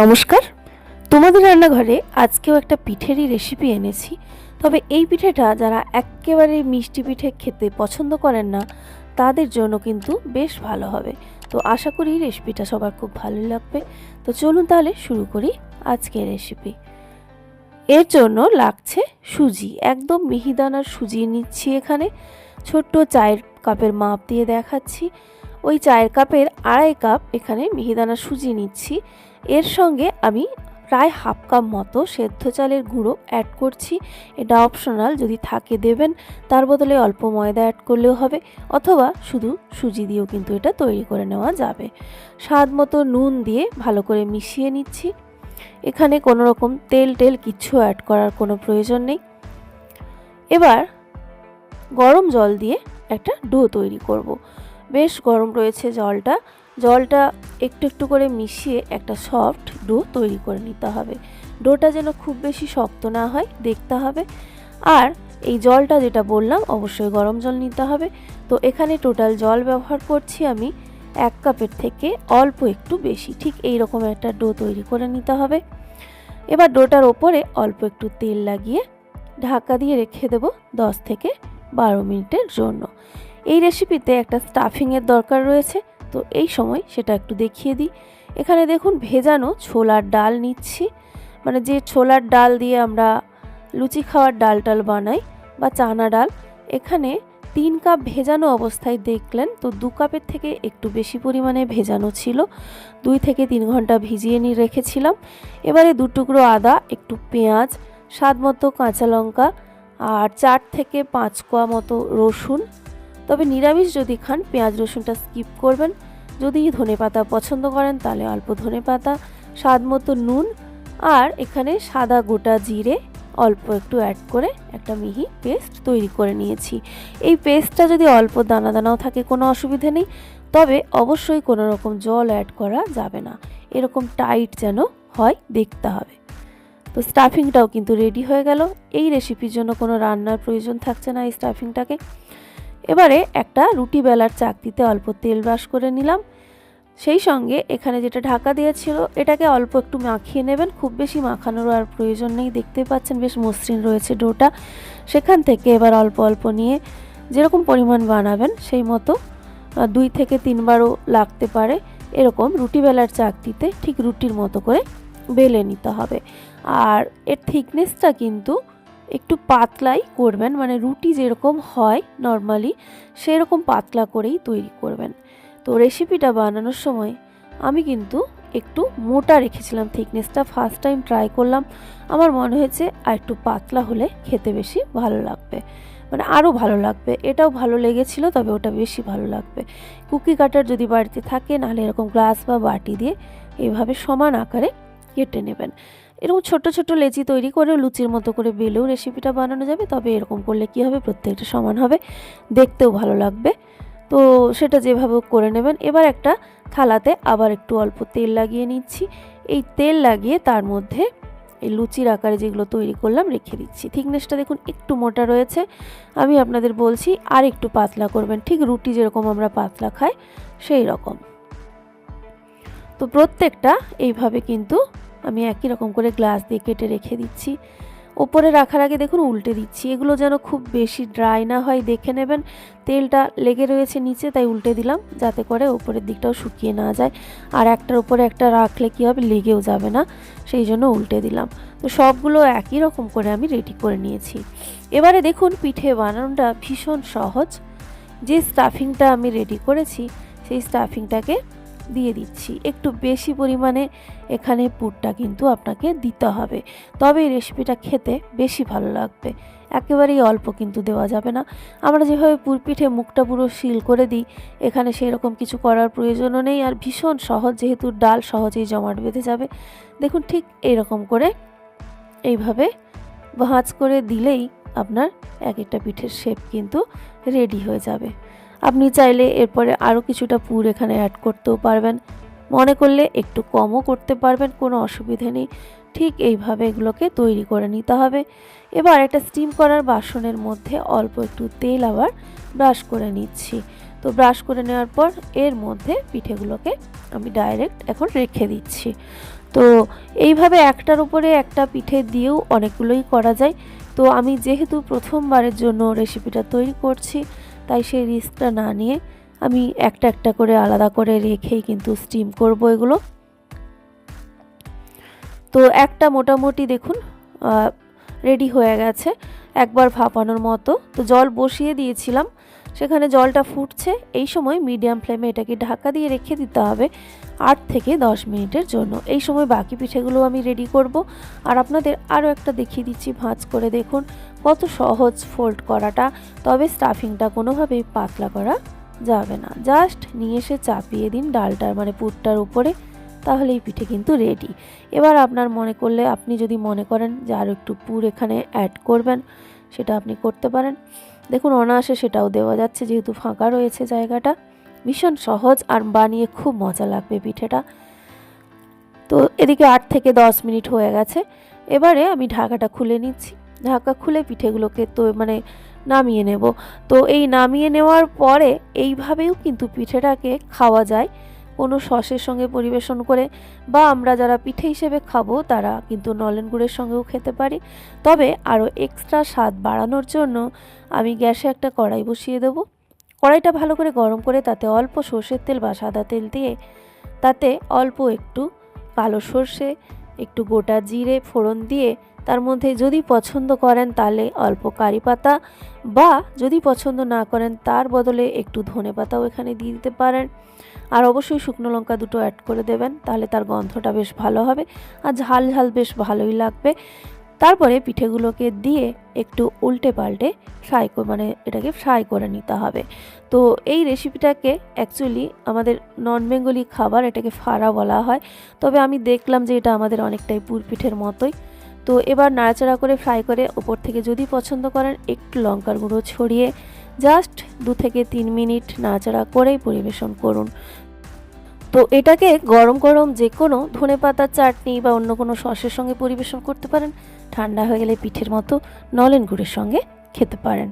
নমস্কার, তোমাদের রান্নাঘরে আজকেও একটা পিঠেরই রেসিপি এনেছি। তবে এই পিঠেটা যারা একেবারে মিষ্টি পিঠে খেতে পছন্দ করেন না তাদের জন্য কিন্তু বেশ ভালো হবে। তো আশা করি রেসিপিটা সবার খুব ভালো লাগবে। তো চলুন তাহলে শুরু করি আজকের রেসিপি। এর জন্য লাগছে সুজি, একদম মিহিদানার সুজি নিচ্ছি। এখানে ছোট্ট চায়ের কাপের মাপ দিয়ে দেখাচ্ছি। ওই চায়ের কাপের 2.5 কাপ এখানে মিহিদানার সুজি নিচ্ছি। এর সঙ্গে আমি প্রায় হাফ কাপ মতো সেদ্ধ চালের গুঁড়ো অ্যাড করছি। এটা অপশনাল, যদি থাকে দেবেন, তার বদলে অল্প ময়দা অ্যাড করলেও হবে, অথবা শুধু সুজি দিয়েও কিন্তু এটা তৈরি করে নেওয়া যাবে। স্বাদ মতো নুন দিয়ে ভালো করে মিশিয়ে নিচ্ছি। এখানে কোনো রকম তেল কিচ্ছু অ্যাড করার কোনো প্রয়োজন নেই। এবার গরম জল দিয়ে একটা ডো তৈরি করব। বেশ গরম রয়েছে জলটা একটু একটু করে মিশিয়ে একটা সফট ডো তৈরি করে নিতে হবে। ডোটা যেন খুব বেশি শক্ত না হয় দেখতে হবে। আর এই জলটা যেটা বললাম অবশ্যই গরম জল নিতে হবে। তো এখানে টোটাল জল ব্যবহার করছি আমি 1 কাপের থেকে অল্প একটু বেশি। ঠিক এই রকম একটা ডো তৈরি করে নিতে হবে। এবার ডোটার ওপরে অল্প একটু তেল লাগিয়ে ঢাকা দিয়ে রেখে দেব 10 থেকে 12 মিনিটের জন্য। এই রেসিপিতে একটা স্টাফিংয়ের দরকার রয়েছে, তো এই সময় সেটা একটু দেখিয়ে দিই। এখানে দেখুন ভেজানো ছোলার ডাল নিচ্ছি, মানে যে ছোলার ডাল দিয়ে আমরা লুচি খাওয়ার ডাল বানাই বা চানা ডাল। এখানে 3 কাপ ভেজানো অবস্থায় দেখলেন, তো 2 কাপের থেকে একটু বেশি পরিমাণে ভেজানো ছিল। 2 থেকে 3 ঘন্টা ভিজিয়ে নিয়ে রেখেছিলাম। এবারে 2 টুকরো আদা, একটু পেঁয়াজ, স্বাদ মতো কাঁচা লঙ্কা আর 4 থেকে 5 কোয়া মতো রসুন। তবে নিরামিষ যদি খান পেঁয়াজ রসুনটা স্কিপ করবেন। যদি ধনেপাতা পছন্দ করেন তাহলে অল্প ধনেপাতা, স্বাদ মতো নুন, আর এখানে সাদা গোটা জিরে অল্প একটু অ্যাড করে একটা মিহি পেস্ট তৈরি করে নিয়েছি। এই পেস্টটা যদি অল্প দানা দানাও থাকে কোনো অসুবিধা নেই, তবে অবশ্যই কোনো রকম জল অ্যাড করা যাবে না। এরকম টাইট যেন হয় দেখতে হবে। তো স্টাফিংটাও কিন্তু রেডি হয়ে গেল। এই রেসিপির জন্য কোনো রান্নার প্রয়োজন থাকছে না এই স্টাফিংটাকে। এবারে একটা রুটি বেলার চাকতিতে অল্প তেল ব্রাশ করে নিলাম। সেই সঙ্গে এখানে যেটা ঢাকা দিয়েছিল এটাকে অল্প একটু মাখিয়ে নেবেন। খুব বেশি মাখানোর আর প্রয়োজন নেই, দেখতে পাচ্ছেন বেশ মসৃণ রয়েছে ডোটা। সেখান থেকে এবার অল্প অল্প নিয়ে যেরকম পরিমাণ বানাবেন সেই মতো 2 থেকে 3 বারও লাগতে পারে, এরকম রুটি বেলার চাকতিতে ঠিক রুটির মতো করে বেলে নিতে হবে। আর এর থিকনেসটা কিন্তু একটু পাতলাই করবেন, মানে রুটি যেরকম হয় নর্মালি সেরকম পাতলা করেই তৈরি করবেন। তো রেসিপিটা বানানোর সময় আমি কিন্তু একটু মোটা রেখেছিলাম থিকনেসটা। ফার্স্ট টাইম ট্রাই করলাম, আমার মনে হয়েছে আর একটু পাতলা হলে খেতে বেশি ভালো লাগবে, মানে আরও ভালো লাগবে। এটাও ভালো লেগেছিল, তবে ওটা বেশি ভালো লাগবে। কুকি কাটার যদি বাড়িতে থাকে, নাহলে এরকম গ্লাস বা বাটি দিয়ে এইভাবে সমান আকারে কেটে নেবেন। এরকম ছোট ছোট লেচি তৈরি করে লুচির মতো করে বেলেও রেসিপিটা বানানো যাবে। তবে এরকম করলে কি হবে, প্রত্যেকটা সমান হবে, দেখতেও ভালো লাগবে। তো সেটা যেভাবে করে নেবেন। এবার একটা থালাতে আবার একটু অল্প তেল লাগিয়ে নিচ্ছি। এই তেল লাগিয়ে তার মধ্যে এই লুচির আকারে যেগুলো তৈরি করলাম রেখে দিচ্ছি। থিকনেসটা দেখুন একটু মোটা রয়েছে, আমি আপনাদের বলছি আর একটু পাতলা করবেন, ঠিক রুটি যেরকম আমরা পাতলা খাই সেই রকম। তো প্রত্যেকটা এইভাবে কিন্তু আমি একই রকম করে গ্লাস দিয়ে কেটে রেখে দিচ্ছি। ওপরে রাখার আগে দেখুন উল্টে দিচ্ছি, এগুলো যেন খুব বেশি ড্রাই না হয় দেখে নেবেন। তেলটা লেগে রয়েছে নিচে, তাই উল্টে দিলাম যাতে করে ওপরের দিকটাও শুকিয়ে না যায়। আর একটার উপরে একটা রাখলে কি হবে, লেগেও যাবে না, সেই জন্য উল্টে দিলাম। তো সবগুলো একই রকম করে আমি রেডি করে নিয়েছি। এবারে দেখুন পিঠে বানানোটা ভীষণ সহজ। যে স্টাফিংটা আমি রেডি করেছি সেই স্টাফিংটাকে দিয়ে দিচ্ছি। একটু বেশি পরিমাণে এখানে পুরটা কিন্তু আপনাকে দিতে হবে, তবে এই রেসিপিটা খেতে বেশি ভালো লাগবে। একেবারেই অল্প কিন্তু দেওয়া যাবে না। আমরা যেভাবে পুর পিঠে মুখটা পুরো সিল করে দিই, এখানে সেই রকম কিছু করার প্রয়োজনও নেই। আর ভীষণ সহজ, যেহেতু ডাল সহজেই জমাট বেঁধে যাবে। দেখুন ঠিক এইরকম করে এইভাবে ভাঁজ করে দিলেই আপনার এক একটা পিঠের শেপ কিন্তু রেডি হয়ে যাবে। আপনি চাইলে এরপরে আরও কিছুটা পুর এখানে অ্যাড করতেও পারবেন, মনে করলে একটু কমও করতে পারবেন, কোনো অসুবিধে নেই। ঠিক এইভাবে এগুলোকে তৈরি করে নিতে হবে। এবার একটা স্টিম করার বাসনের মধ্যে অল্প একটু তেল আবার ব্রাশ করে নিচ্ছি। তো ব্রাশ করে নেওয়ার পর এর মধ্যে পিঠেগুলোকে আমি ডাইরেক্ট এখন রেখে দিচ্ছি। তো এইভাবে একটার উপরে একটা পিঠে দিয়েও অনেকগুলোই করা যায়। তো আমি যেহেতু প্রথমবারের জন্য রেসিপিটা তৈরি করছি, তাই সেই রিস্কটা না নিয়ে আমি একটা একটা করে আলাদা করে রেখেই কিন্তু স্টিম করব এগুলো। তো একটা মোটামুটি দেখুন রেডি হয়ে গেছে, একবার ভাপানোর মতো। তো জল বসিয়ে দিয়েছিলাম, সেখানে জলটা ফুটছে। এই সময় মিডিয়াম ফ্লেমে এটাকে ঢাকা দিয়ে রেখে দিতে হবে 8 থেকে 10 মিনিটের জন্য। এই সময় বাকি পিঠেগুলো আমি রেডি করব। আর আপনাদের আরও একটা দেখিয়ে দিচ্ছি, ভাঁজ করে দেখুন কত সহজ ফোল্ড করাটা। তবে স্টাফিংটা কোনোভাবেই পাতলা করা যাবে না, জাস্ট নিয়ে এসে চাপিয়ে দিন ডালটার মানে পুরটার উপরে, তাহলে এই পিঠে কিন্তু রেডি। এবার আপনার মনে করলে, আপনি যদি মনে করেন যে আরও একটু পুর এখানে অ্যাড করবেন, সেটা আপনি করতে পারেন। দেখুন অনায়াসে সেটাও দেওয়া যাচ্ছে, যেহেতু ফাঁকা রয়েছে জায়গাটা। ভীষণ সহজ আর বানিয়ে খুব মজা লাগবে পিঠেটা। তো এদিকে 8 থেকে 10 মিনিট হয়ে গেছে। এবারে আমি ঢাকাটা খুলে নিচ্ছি। ঢাকা খুলে পিঠেগুলোকে তো মানে নামিয়ে নেব। তো এই নামিয়ে নেওয়ার পরে এইভাবেও কিন্তু পিঠেটাকে খাওয়া যায়, কোনো সসের সঙ্গে পরিবেশন করে, বা আমরা যারা পিঠে হিসেবে খাবো তারা কিন্তু নলেন গুড়ের সঙ্গেও খেতে পারি। তবে আরও এক্সট্রা স্বাদ বাড়ানোর জন্য আমি গ্যাসে একটা কড়াই বসিয়ে দেবো। কড়াইটা ভালো করে গরম করে তাতে অল্প সর্ষের তেল বা সাদা তেল দিয়ে, তাতে অল্প একটু কালো সর্ষে, একটু গোটা জিরে ফোড়ন দিয়ে, তার মধ্যে যদি পছন্দ করেন তাহলে অল্প কারি পাতা, বা যদি পছন্দ না করেন তার বদলে একটু ধনে পাতাও এখানে দিয়ে দিতে পারেন। আর অবশ্যই শুকনো লঙ্কা দুটো অ্যাড করে দেবেন, তাহলে তার গন্ধটা বেশ ভালো হবে আর ঝাল ঝাল বেশ ভালোই লাগবে। তারপরে পিঠেগুলোকে দিয়ে একটু উল্টে পাল্টে এটাকে ফ্রাই করে নিতে হবে। তো এই রেসিপিটাকে অ্যাকচুয়ালি আমাদের নন বেঙ্গলি খাবার, এটাকে ফাড়া বলা হয়। তবে আমি দেখলাম যে এটা আমাদের অনেকটাই পুর পিঠের মতোই। তো এবার নাড়াচাড়া করে ফ্রাই করে ওপর থেকে যদি পছন্দ করেন একটু লঙ্কার গুঁড়ো ছড়িয়ে জাস্ট 2 থেকে 3 মিনিট নাড়াচাড়া করেই পরিবেশন করুন। তো এটাকে গরম গরম যে কোনো ধনেপাতার চাটনি বা অন্য কোনো সসের সঙ্গে পরিবেশন করতে পারেন। ঠান্ডা হয়ে গেলে পিঠের মতো নলেন গুড়ের সঙ্গে খেতে পারেন।